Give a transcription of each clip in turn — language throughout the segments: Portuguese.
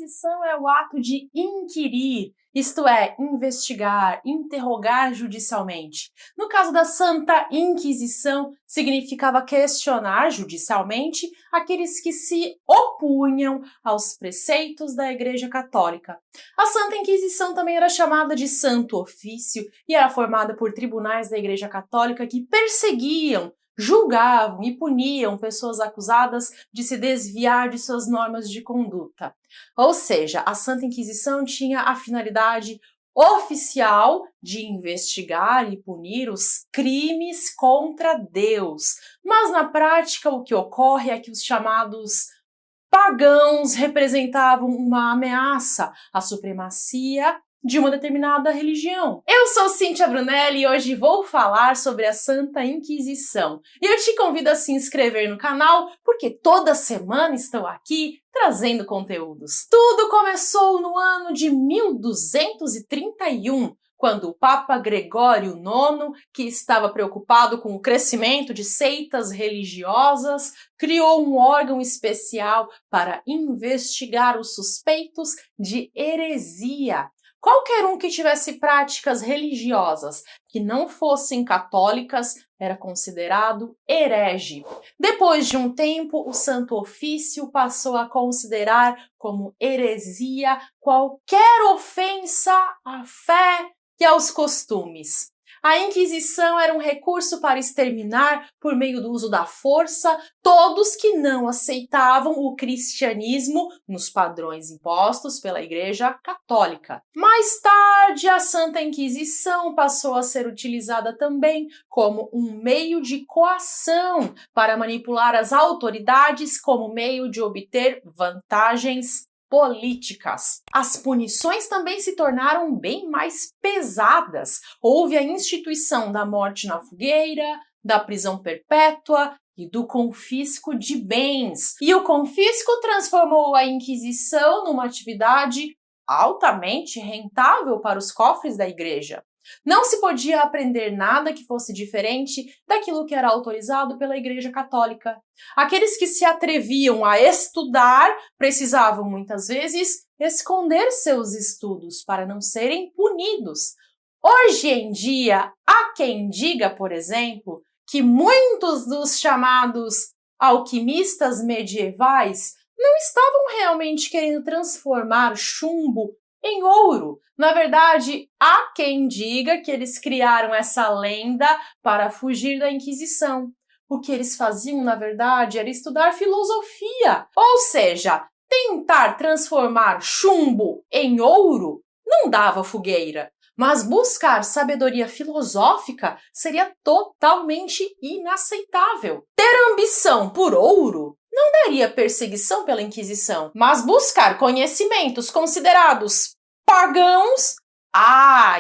Inquisição é o ato de inquirir, isto é, investigar, interrogar judicialmente. No caso da Santa Inquisição, significava questionar judicialmente aqueles que se opunham aos preceitos da Igreja Católica. A Santa Inquisição também era chamada de Santo Ofício e era formada por tribunais da Igreja Católica que perseguiam, julgavam e puniam pessoas acusadas de se desviar de suas normas de conduta. Ou seja, a Santa Inquisição tinha a finalidade oficial de investigar e punir os crimes contra Deus. Mas na prática o que ocorre é que os chamados pagãos representavam uma ameaça à supremacia de uma determinada religião. Eu sou Cíntia Brunelli e hoje vou falar sobre a Santa Inquisição. E eu te convido a se inscrever no canal, porque toda semana estou aqui trazendo conteúdos. Tudo começou no ano de 1231, quando o Papa Gregório IX, que estava preocupado com o crescimento de seitas religiosas, criou um órgão especial para investigar os suspeitos de heresia. Qualquer um que tivesse práticas religiosas que não fossem católicas era considerado herege. Depois de um tempo, o Santo Ofício passou a considerar como heresia qualquer ofensa à fé e aos costumes. A Inquisição era um recurso para exterminar, por meio do uso da força, todos que não aceitavam o cristianismo nos padrões impostos pela Igreja Católica. Mais tarde, a Santa Inquisição passou a ser utilizada também como um meio de coação para manipular as autoridades como meio de obter vantagens políticas. As punições também se tornaram bem mais pesadas. Houve a instituição da morte na fogueira, da prisão perpétua e do confisco de bens. E o confisco transformou a Inquisição numa atividade altamente rentável para os cofres da igreja. Não se podia aprender nada que fosse diferente daquilo que era autorizado pela Igreja Católica. Aqueles que se atreviam a estudar precisavam, muitas vezes, esconder seus estudos para não serem punidos. Hoje em dia, há quem diga, por exemplo, que muitos dos chamados alquimistas medievais não estavam realmente querendo transformar chumbo em ouro. Na verdade, há quem diga que eles criaram essa lenda para fugir da Inquisição. O que eles faziam, na verdade, era estudar filosofia. Ou seja, tentar transformar chumbo em ouro não dava fogueira. Mas buscar sabedoria filosófica seria totalmente inaceitável. Ter ambição por ouro não daria perseguição pela Inquisição, mas buscar conhecimentos considerados pagãos,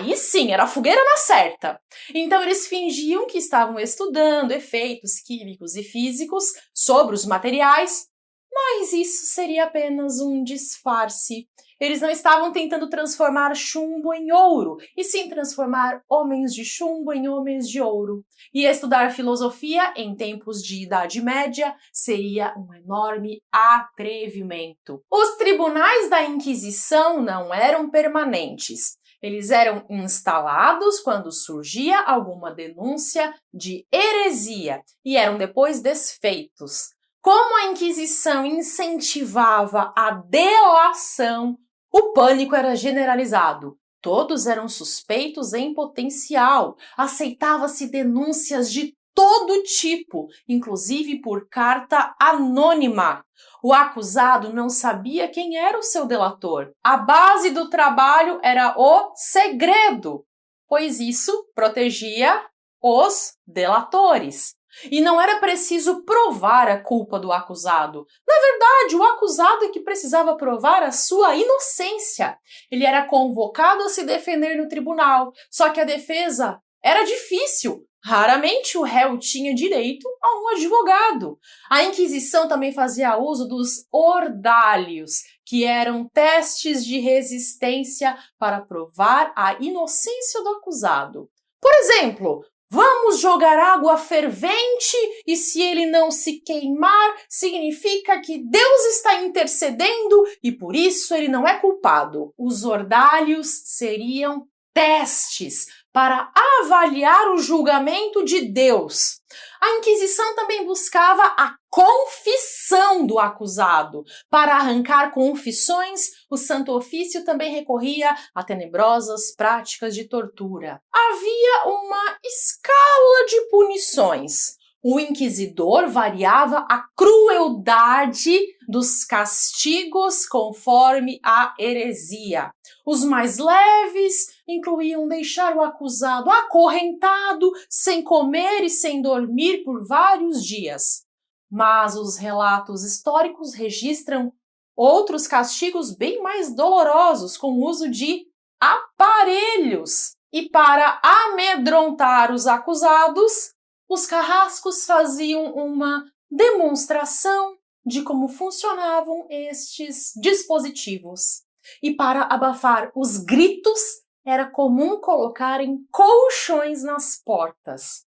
e sim, era a fogueira na certa. Então eles fingiam que estavam estudando efeitos químicos e físicos sobre os materiais, mas isso seria apenas um disfarce. Eles não estavam tentando transformar chumbo em ouro, e sim transformar homens de chumbo em homens de ouro. E estudar filosofia em tempos de Idade Média seria um enorme atrevimento. Os tribunais da Inquisição não eram permanentes. Eles eram instalados quando surgia alguma denúncia de heresia e eram depois desfeitos. Como a Inquisição incentivava a delação, o pânico era generalizado. Todos eram suspeitos em potencial. Aceitava-se denúncias de todo tipo, inclusive por carta anônima. O acusado não sabia quem era o seu delator. A base do trabalho era o segredo, pois isso protegia os delatores. E não era preciso provar a culpa do acusado. Na verdade, o acusado é que precisava provar a sua inocência. Ele era convocado a se defender no tribunal, só que a defesa era difícil. Raramente o réu tinha direito a um advogado. A Inquisição também fazia uso dos ordálios, que eram testes de resistência para provar a inocência do acusado. Por exemplo, Vamos jogar água fervente e se ele não se queimar, significa que Deus está intercedendo e por isso ele não é culpado. Os ordalhos seriam testes para avaliar o julgamento de Deus. A Inquisição também buscava a confissão do acusado. Para arrancar confissões, o Santo Ofício também recorria a tenebrosas práticas de tortura. Havia uma escala de punições. O inquisidor variava a crueldade dos castigos conforme a heresia. Os mais leves incluíam deixar o acusado acorrentado, sem comer e sem dormir por vários dias. Mas os relatos históricos registram outros castigos bem mais dolorosos, com o uso de aparelhos. E para amedrontar os acusados, os carrascos faziam uma demonstração de como funcionavam estes dispositivos. E para abafar os gritos, era comum colocarem colchões nas portas.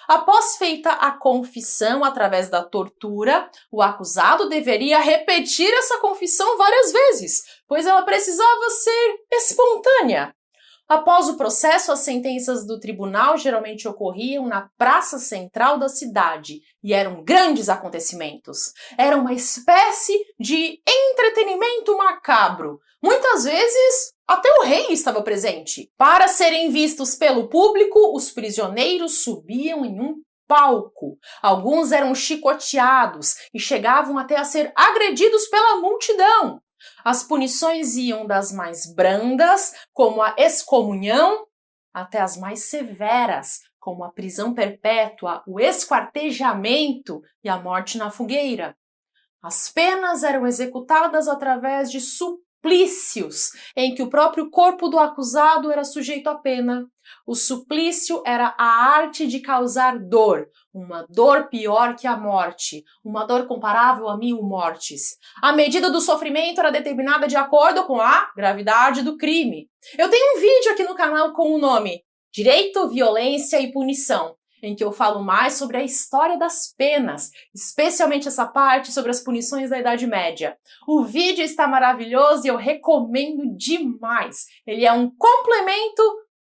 Após feita a confissão através da tortura, o acusado deveria repetir essa confissão várias vezes, pois ela precisava ser espontânea. Após o processo, as sentenças do tribunal geralmente ocorriam na praça central da cidade e eram grandes acontecimentos. Era uma espécie de entretenimento macabro. Muitas vezes, até o rei estava presente. Para serem vistos pelo público, os prisioneiros subiam em um palco. Alguns eram chicoteados e chegavam até a ser agredidos pela multidão. As punições iam das mais brandas, como a excomunhão, até as mais severas, como a prisão perpétua, o esquartejamento e a morte na fogueira. As penas eram executadas através de suplícios, em que o próprio corpo do acusado era sujeito à pena. O suplício era a arte de causar dor, uma dor pior que a morte, uma dor comparável a 1000 mortes. A medida do sofrimento era determinada de acordo com a gravidade do crime. Eu tenho um vídeo aqui no canal com o nome Direito, Violência e Punição, em que eu falo mais sobre a história das penas, especialmente essa parte sobre as punições da Idade Média. O vídeo está maravilhoso e eu recomendo demais. Ele é um complemento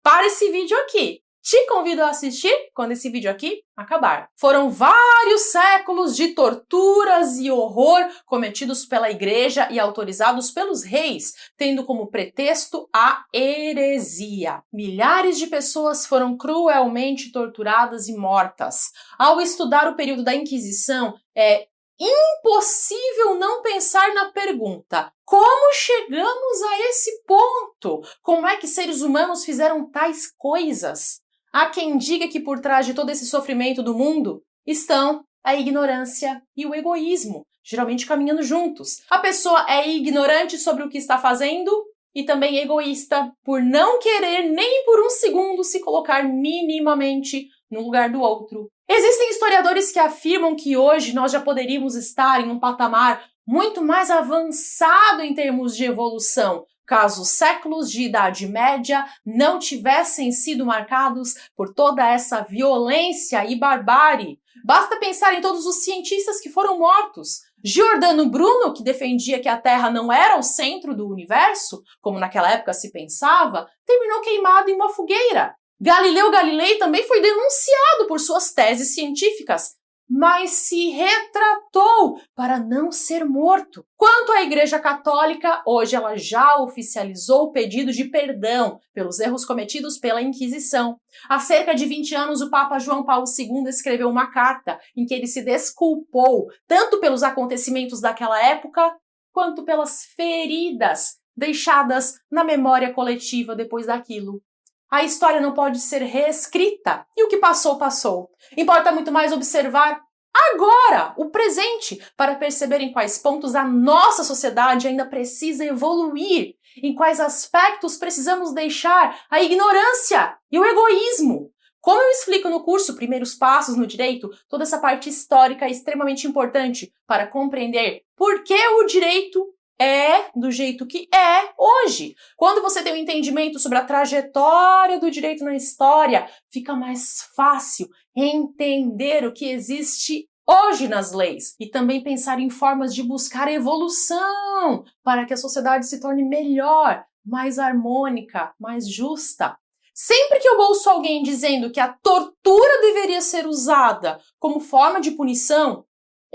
para esse vídeo aqui. Te convido a assistir quando esse vídeo aqui acabar. Foram vários séculos de torturas e horror cometidos pela igreja e autorizados pelos reis, tendo como pretexto a heresia. Milhares de pessoas foram cruelmente torturadas e mortas. Ao estudar o período da Inquisição, é impossível não pensar na pergunta: como chegamos a esse ponto? Como é que seres humanos fizeram tais coisas? Há quem diga que por trás de todo esse sofrimento do mundo estão a ignorância e o egoísmo, geralmente caminhando juntos. A pessoa é ignorante sobre o que está fazendo e também egoísta por não querer nem por um segundo se colocar minimamente no lugar do outro. Existem historiadores que afirmam que hoje nós já poderíamos estar em um patamar muito mais avançado em termos de evolução, caso os séculos de Idade Média não tivessem sido marcados por toda essa violência e barbárie. Basta pensar em todos os cientistas que foram mortos. Giordano Bruno, que defendia que a Terra não era o centro do universo, como naquela época se pensava, terminou queimado em uma fogueira. Galileu Galilei também foi denunciado por suas teses científicas, mas se retratou para não ser morto. Quanto à Igreja Católica, hoje ela já oficializou o pedido de perdão pelos erros cometidos pela Inquisição. Há cerca de 20 anos, o Papa João Paulo II escreveu uma carta em que ele se desculpou tanto pelos acontecimentos daquela época, quanto pelas feridas deixadas na memória coletiva depois daquilo. A história não pode ser reescrita, e o que passou, passou. Importa muito mais observar agora, o presente, para perceber em quais pontos a nossa sociedade ainda precisa evoluir, em quais aspectos precisamos deixar a ignorância e o egoísmo. Como eu explico no curso Primeiros Passos no Direito, toda essa parte histórica é extremamente importante para compreender por que o direito é do jeito que é hoje. Quando você tem um entendimento sobre a trajetória do direito na história, fica mais fácil entender o que existe hoje nas leis e também pensar em formas de buscar evolução para que a sociedade se torne melhor, mais harmônica, mais justa. Sempre que eu ouço alguém dizendo que a tortura deveria ser usada como forma de punição,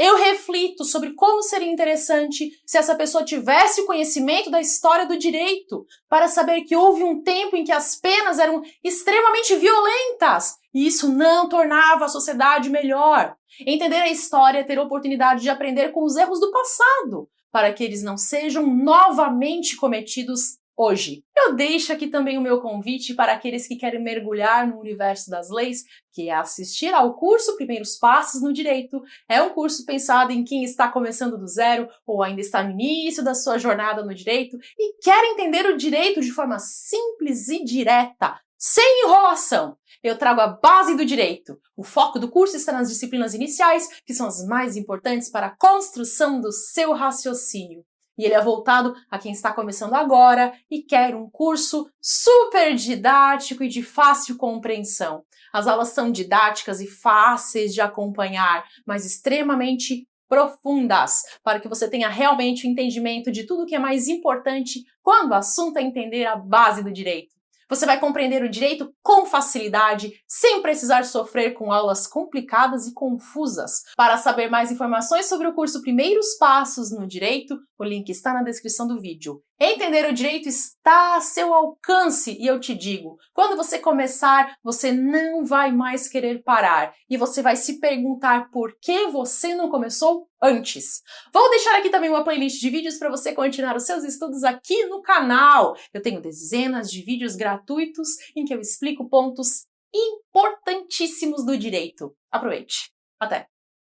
eu reflito sobre como seria interessante se essa pessoa tivesse o conhecimento da história do direito para saber que houve um tempo em que as penas eram extremamente violentas e isso não tornava a sociedade melhor. Entender a história é ter a oportunidade de aprender com os erros do passado para que eles não sejam novamente cometidos hoje. Eu deixo aqui também o meu convite para aqueles que querem mergulhar no universo das leis, que é assistir ao curso Primeiros Passos no Direito. É um curso pensado em quem está começando do zero ou ainda está no início da sua jornada no direito e quer entender o direito de forma simples e direta, sem enrolação. Eu trago a base do direito. O foco do curso está nas disciplinas iniciais, que são as mais importantes para a construção do seu raciocínio. E ele é voltado a quem está começando agora e quer um curso super didático e de fácil compreensão. As aulas são didáticas e fáceis de acompanhar, mas extremamente profundas, para que você tenha realmente o entendimento de tudo o que é mais importante quando o assunto é entender a base do direito. Você vai compreender o direito com facilidade, sem precisar sofrer com aulas complicadas e confusas. Para saber mais informações sobre o curso Primeiros Passos no Direito, o link está na descrição do vídeo. Entender o direito está a seu alcance e eu te digo, quando você começar, você não vai mais querer parar e você vai se perguntar por que você não começou antes. Vou deixar aqui também uma playlist de vídeos para você continuar os seus estudos aqui no canal. Eu tenho dezenas de vídeos gratuitos em que eu explico pontos importantíssimos do direito. Aproveite! Até!